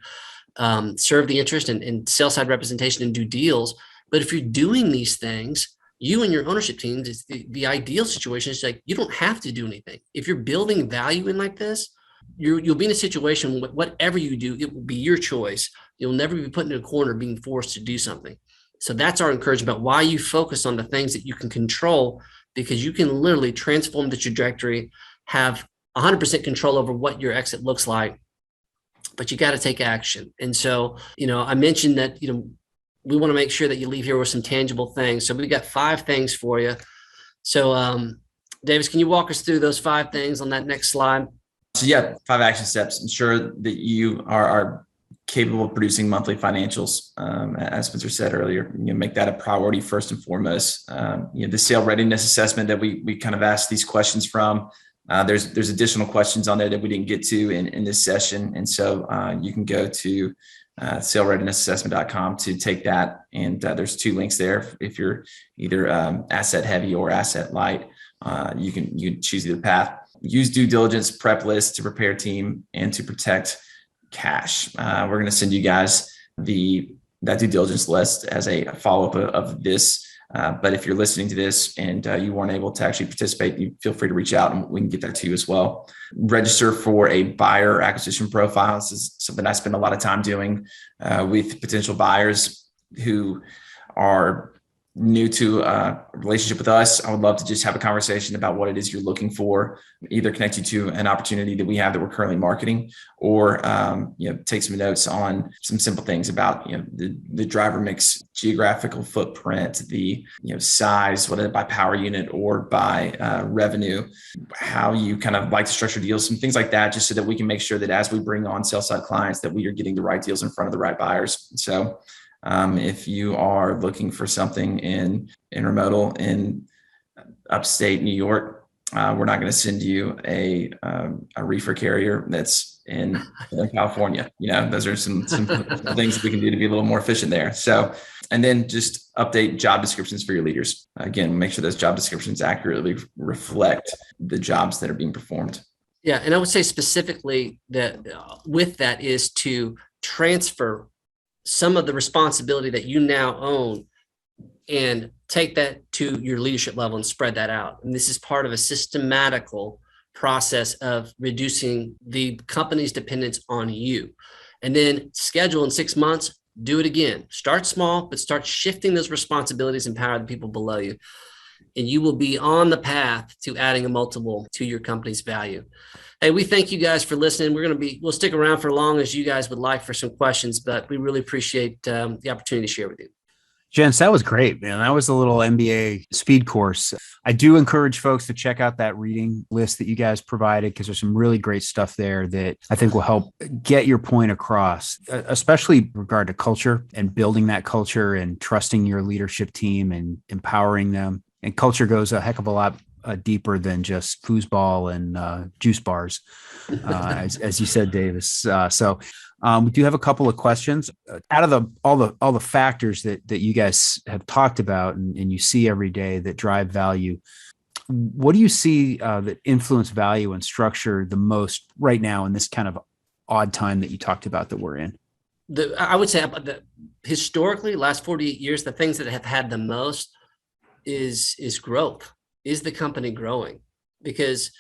serve the interest and sell side representation and do deals. But if you're doing these things, you and your ownership teams, is the ideal situation is like, you don't have to do anything. If you're building value in like this, you'll be in a situation, whatever you do, it will be your choice. You'll never be put in a corner being forced to do something. So that's our encouragement, why you focus on the things that you can control, because you can literally transform the trajectory, have 100% control over what your exit looks like, but you got to take action. And so, I mentioned that, we want to make sure that you leave here with some tangible things. So we got 5 things for you. So, Davis, can you walk us through those 5 things on that next slide? So 5 action steps. Ensure that you are capable of producing monthly financials. As Spencer said earlier, make that a priority first and foremost. The sale readiness assessment that we kind of asked these questions from. There's additional questions on there that we didn't get to in this session. And so you can go to salereadinessassessment.com to take that. And there's 2 links there. If you're either asset heavy or asset light, you can choose either path. Use due diligence prep lists to prepare team and to protect cash. We're going to send you guys that due diligence list as a follow-up of this. But if you're listening to this and you weren't able to actually participate, you feel free to reach out and we can get that to you as well. Register for a buyer acquisition profile. This is something I spend a lot of time doing with potential buyers who are new to a relationship with us. I would love to just have a conversation about what it is you're looking for, either connect you to an opportunity that we have that we're currently marketing, or take some notes on some simple things about the driver mix, geographical footprint, the size, whether by power unit or by revenue, how you kind of like to structure deals, some things like that, just so that we can make sure that as we bring on sell side clients, that we are getting the right deals in front of the right buyers. So if you are looking for something in Intermodal in upstate New York, we're not going to send you a reefer carrier that's in California. Those are some things that we can do to be a little more efficient there. So, and then just update job descriptions for your leaders. Again, make sure those job descriptions accurately reflect the jobs that are being performed. Yeah. And I would say specifically that with that is to transfer some of the responsibility that you now own and take that to your leadership level and spread that out. And this is part of a systematical process of reducing the company's dependence on you. And then schedule in 6 months, do it again. Start small, but start shifting those responsibilities and power to the people below you. And you will be on the path to adding a multiple to your company's value. Hey, we thank you guys for listening. We'll stick around for as long as you guys would like for some questions, but we really appreciate the opportunity to share with you. Gents, that was great, man. That was a little MBA speed course. I do encourage folks to check out that reading list that you guys provided, because there's some really great stuff there that I think will help get your point across, especially in regard to culture and building that culture and trusting your leadership team and empowering them. And culture goes a heck of a lot deeper than just foosball and juice bars, as you said, Davis. So we do have a couple of questions. Out of all the factors that you guys have talked about and you see every day that drive value, what do you see that influence value and structure the most right now in this kind of odd time that you talked about that we're in? I would say that historically, last 48 years, the things that have had the most is growth. Is the company growing? Because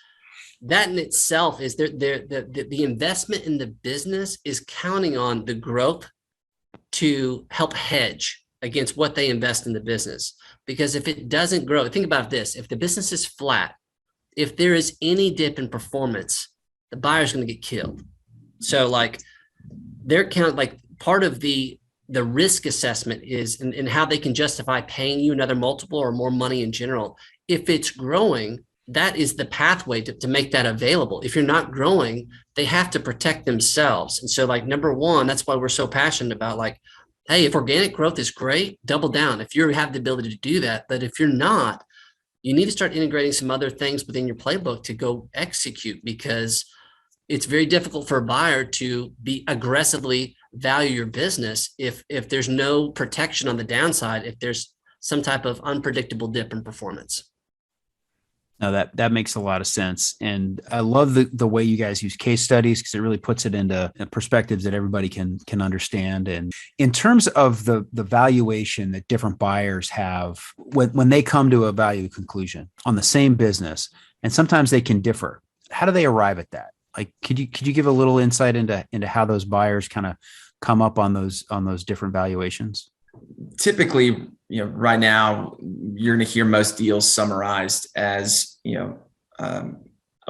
that in itself is the investment in the business is counting on the growth to help hedge against what they invest in the business. Because if it doesn't grow, think about this: if the business is flat, if there is any dip in performance, the buyer's going to get killed. So part of the risk assessment is in how they can justify paying you another multiple or more money in general. If it's growing, that is the pathway to make that available. If you're not growing, they have to protect themselves. And so number one, that's why we're so passionate about hey, if organic growth is great, double down if you have the ability to do that. But if you're not, you need to start integrating some other things within your playbook to go execute, because it's very difficult for a buyer to be aggressively value your business if there's no protection on the downside, if there's some type of unpredictable dip in performance. No, that makes a lot of sense. And I love the way you guys use case studies, because it really puts it into perspectives that everybody can understand. And in terms of the valuation that different buyers have when they come to a value conclusion on the same business, and sometimes they can differ, how do they arrive at that? Like, could you give a little insight into how those buyers kind of come up on those different valuations? Typically, right now you're going to hear most deals summarized as, a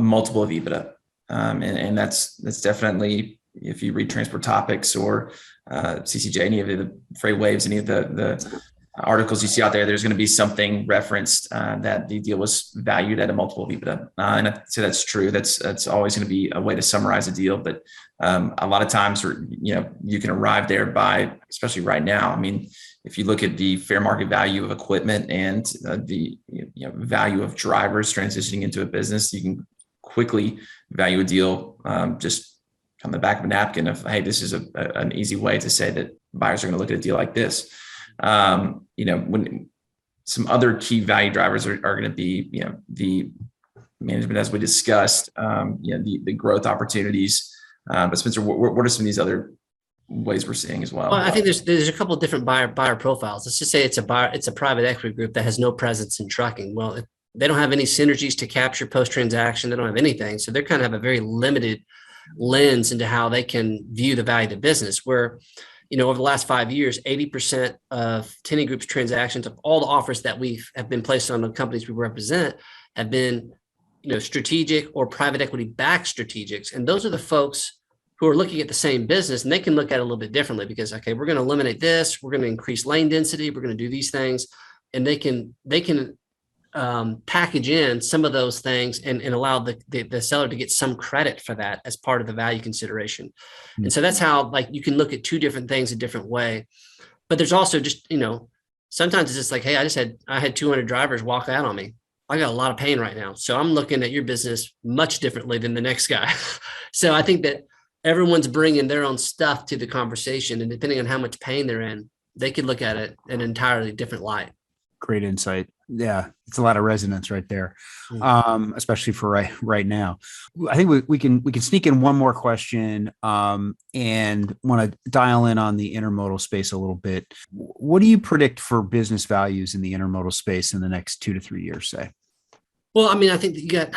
multiple of EBITDA. And that's definitely, if you read Transport Topics or CCJ, any of the Freight Waves, any of the articles you see out there, there's going to be something referenced that the deal was valued at a multiple of EBITDA. And I'd say that's true. That's always going to be a way to summarize a deal. But a lot of times, you can arrive there by, especially right now. I mean, if you look at the fair market value of equipment and the value of drivers transitioning into a business, you can quickly value a deal just on the back of a napkin of, hey, this is an easy way to say that buyers are going to look at a deal like this. When some other key value drivers are going to be, the management, as we discussed, the growth opportunities. But Spencer, what are some of these other ways we're seeing as well? Well, I think there's a couple of different buyer profiles. Let's just say it's a private equity group that has no presence in trucking. Well, if they don't have any synergies to capture post-transaction, they don't have anything. So they kind of have a very limited lens into how they can view the value of the business, where, over the last 5 years, 80% of Tenney Group's transactions, of all the offers that have been placed on the companies we represent, have been, strategic or private equity backed strategics. And those are the folks who are looking at the same business, and they can look at it a little bit differently because, okay, we're going to eliminate this, we're going to increase lane density, we're going to do these things, and they can package in some of those things and allow the seller to get some credit for that as part of the value consideration. Mm-hmm. And so that's how, you can look at two different things a different way. But there's also just, sometimes it's just like, hey, I had 200 drivers walk out on me. I got a lot of pain right now. So I'm looking at your business much differently than the next guy. So I think that everyone's bringing their own stuff to the conversation, and depending on how much pain they're in, they could look at it in an entirely different light. Great insight. Yeah, it's a lot of resonance right there, especially for right now. I think we can sneak in one more question, and want to dial in on the intermodal space a little bit. What do you predict for business values in the intermodal space in the next 2 to 3 years, say? Well, I mean, I think that you got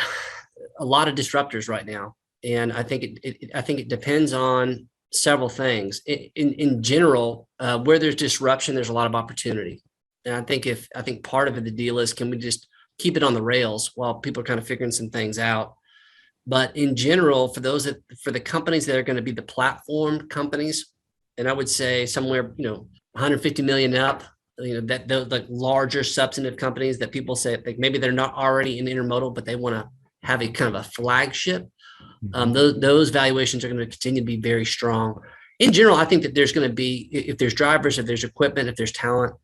a lot of disruptors right now, and I think it depends on several things. In general, where there's disruption, there's a lot of opportunity. And I think part of the deal is, can we just keep it on the rails while people are kind of figuring some things out? But in general, for the companies that are going to be the platform companies, and I would say somewhere, 150 million up, that those like larger substantive companies that people say, like, maybe they're not already in intermodal, but they want to have a kind of a flagship. Those valuations are going to continue to be very strong. In general, I think that there's going to be, if there's drivers, if there's equipment, if there's talent,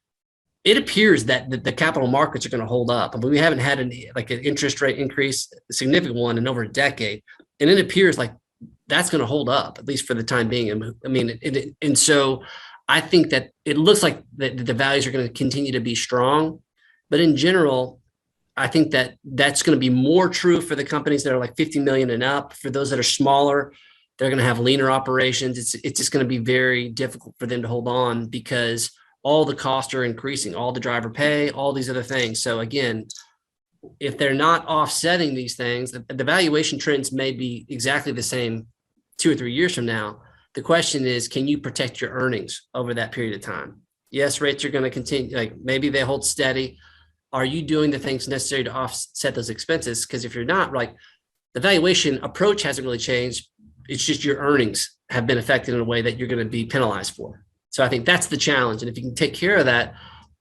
it appears that the capital markets are going to hold up. I mean, we haven't had an interest rate increase, a significant one, in over a decade. And it appears like that's going to hold up, at least for the time being. I mean, and so I think that it looks like the values are going to continue to be strong. But in general, I think that that's going to be more true for the companies that are like 50 million and up. For those that are smaller, they're going to have leaner operations. It's just going to be very difficult for them to hold on, because all the costs are increasing, all the driver pay, all these other things. So again, if they're not offsetting these things, the valuation trends may be exactly the same 2 or 3 years from now. The question is, can you protect your earnings over that period of time? Yes, rates are going to continue, like maybe they hold steady. Are you doing the things necessary to offset those expenses? Because if you're not, like, the valuation approach hasn't really changed. It's just your earnings have been affected in a way that you're going to be penalized for. So I think that's the challenge. And if you can take care of that,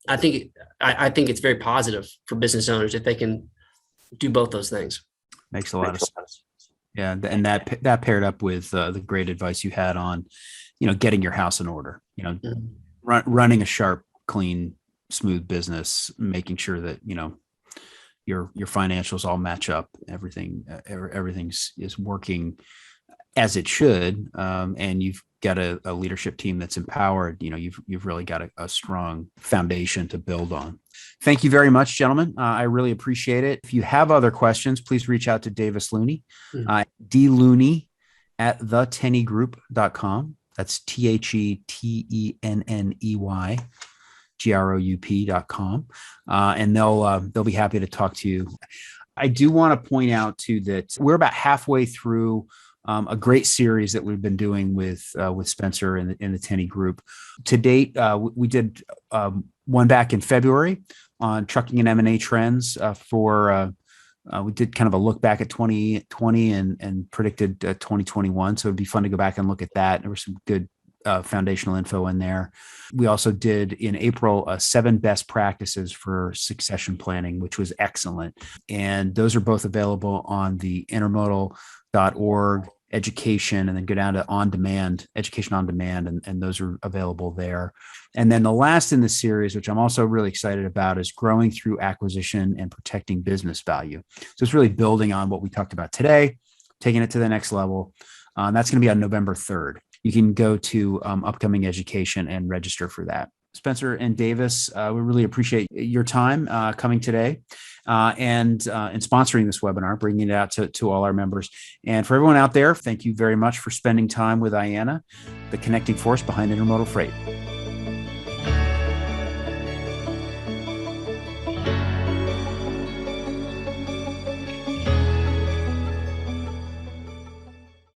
I think it's very positive for business owners if they can do both those things. Makes a lot of sense. Yeah. And that paired up with the great advice you had on, getting your house in order, running a sharp, clean, smooth business, making sure that, your financials all match up. Everything's is working as it should. And you've got a leadership team that's empowered. You've really got a strong foundation to build on. Thank you very much, gentlemen. I really appreciate it. If you have other questions, please reach out to Davis Looney, dlooney@thetennygroup.com. That's THETENNEY.group.com. And they'll be happy to talk to you. I do want to point out too that we're about halfway through a great series that we've been doing with Spencer in the Tenney Group. To date, we did one back in February on trucking and M&A trends we did kind of a look back at 2020 and predicted 2021. So it'd be fun to go back and look at that. There was some good foundational info in there. We also did in April 7 best practices for succession planning, which was excellent. And those are both available on the intermodal.org education, and then go down to education on demand, and those are available there. And then the last in the series, which I'm also really excited about, is growing through acquisition and protecting business value. So it's really building on what we talked about today, taking it to the next level. That's going to be on November 3rd. You can go to upcoming education and register for that. Spencer and Davis, we really appreciate your time coming today and sponsoring this webinar, bringing it out to all our members. And for everyone out there, thank you very much for spending time with IANA, the connecting force behind intermodal freight.